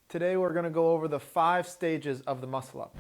Today we're going to go over the 5 stages of the muscle up.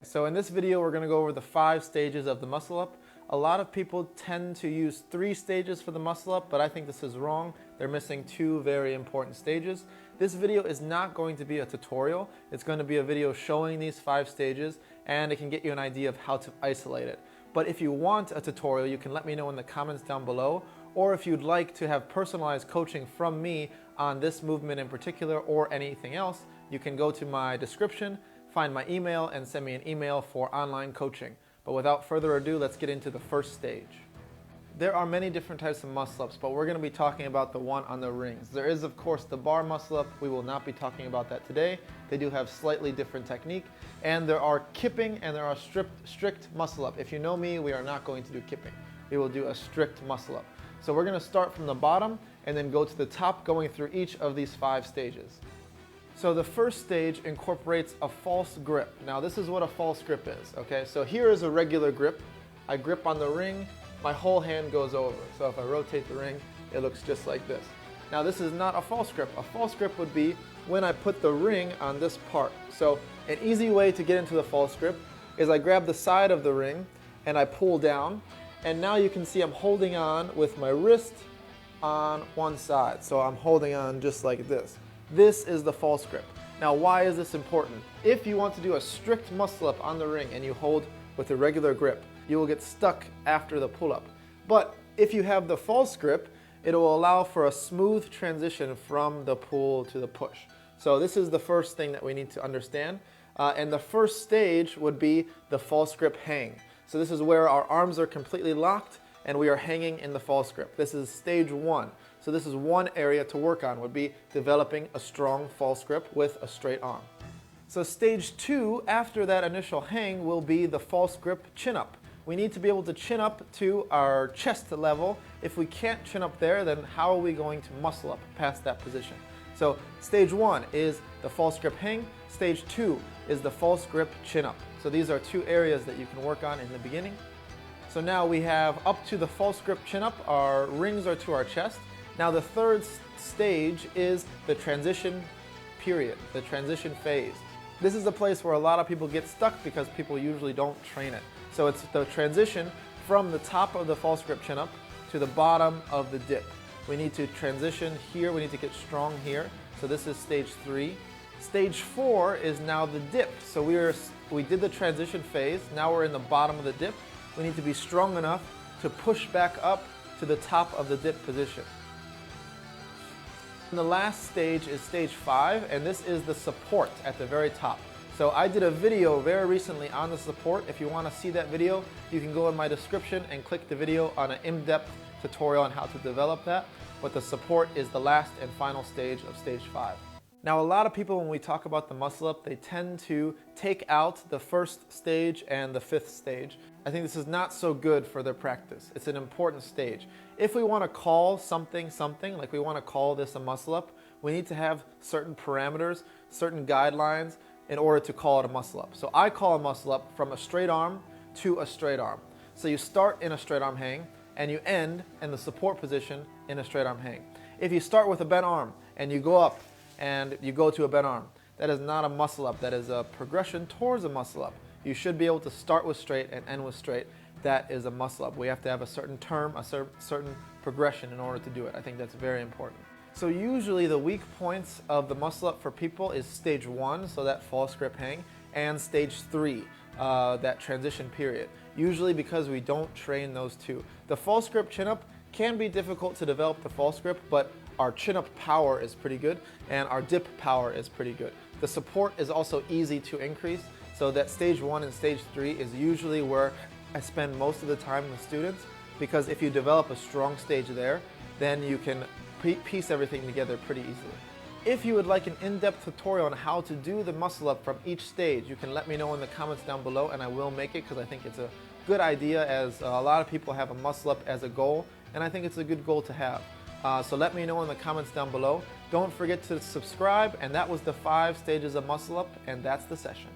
So in this video we're going to go over the 5 stages of the muscle up. A lot of people tend to use 3 stages for the muscle up, but I think this is wrong. They're missing 2 very important stages. This video is not going to be a tutorial. It's going to be a video showing these 5 stages, and it can get you an idea of how to isolate it. But if you want a tutorial, you can let me know in the comments down below, or if you'd like to have personalized coaching from me on this movement in particular or anything else, you can go to my description, find my email, and send me an email for online coaching. But without further ado, let's get into the first stage. There are many different types of muscle ups, but we're going to be talking about the one on the rings. There is, of course, the bar muscle up. We will not be talking about that today. They do have slightly different technique. And there are kipping and there are strict muscle up. If you know me, we are not going to do kipping. We will do a strict muscle up. So we're going to start from the bottom and then go to the top, going through each of these 5 stages. So the first stage incorporates a false grip. Now this is what a false grip is, okay? So here is a regular grip. I grip on the ring, my whole hand goes over. So if I rotate the ring, it looks just like this. Now this is not a false grip. A false grip would be when I put the ring on this part. So an easy way to get into the false grip is I grab the side of the ring and I pull down, and now you can see I'm holding on with my wrist on one side. So I'm holding on just like this. This is the false grip. Now why is this important? If you want to do a strict muscle up on the ring and you hold with a regular grip, you will get stuck after the pull-up. But if you have the false grip, it will allow for a smooth transition from the pull to the push. So this is the first thing that we need to understand. And the first stage would be the false grip hang. So this is where our arms are completely locked and we are hanging in the false grip. This is stage 1. So this is one area to work on, would be developing a strong false grip with a straight arm. So stage 2, after that initial hang, will be the false grip chin up. We need to be able to chin up to our chest level. If we can't chin up there, then how are we going to muscle up past that position? So stage 1 is the false grip hang. Stage 2 is the false grip chin up. So these are 2 areas that you can work on in the beginning. So now we have up to the false grip chin up, our rings are to our chest. Now the third stage is the transition period, the transition phase. This is the place where a lot of people get stuck because people usually don't train it. So it's the transition from the top of the false grip chin up to the bottom of the dip. We need to transition here, we need to get strong here. So this is stage 3. Stage 4 is now the dip. So we did the transition phase, now we're in the bottom of the dip. We need to be strong enough to push back up to the top of the dip position. And the last stage is stage 5, and this is the support at the very top. So I did a video very recently on the support. If you want to see that video, you can go in my description and click the video on an in-depth tutorial on how to develop that. But the support is the last and final stage of stage 5. Now a lot of people, when we talk about the muscle up, they tend to take out the first stage and the 5th stage. I think this is not so good for their practice. It's an important stage. If we want to call something, like we want to call this a muscle up, we need to have certain parameters, certain guidelines in order to call it a muscle up. So I call a muscle up from a straight arm to a straight arm. So you start in a straight arm hang and you end in the support position in a straight arm hang. If you start with a bent arm and you go up and you go to a bent arm, that is not a muscle up, that is a progression towards a muscle up. You should be able to start with straight and end with straight. That is a muscle up. We have to have a certain term, a certain progression in order to do it. I think that's very important. So usually the weak points of the muscle up for people is stage 1, so that false grip hang, and stage 3, that transition period. Usually because we don't train those 2. The false grip chin up can be difficult to develop the false grip, but our chin up power is pretty good and our dip power is pretty good. The support is also easy to increase. So that stage 1 and stage 3 is usually where I spend most of the time with students, because if you develop a strong stage there, then you can piece everything together pretty easily. If you would like an in-depth tutorial on how to do the muscle up from each stage, you can let me know in the comments down below and I will make it, because I think it's a good idea, as a lot of people have a muscle up as a goal, and I think it's a good goal to have. So let me know in the comments down below. Don't forget to subscribe, and that was the 5 stages of muscle up, and that's the session.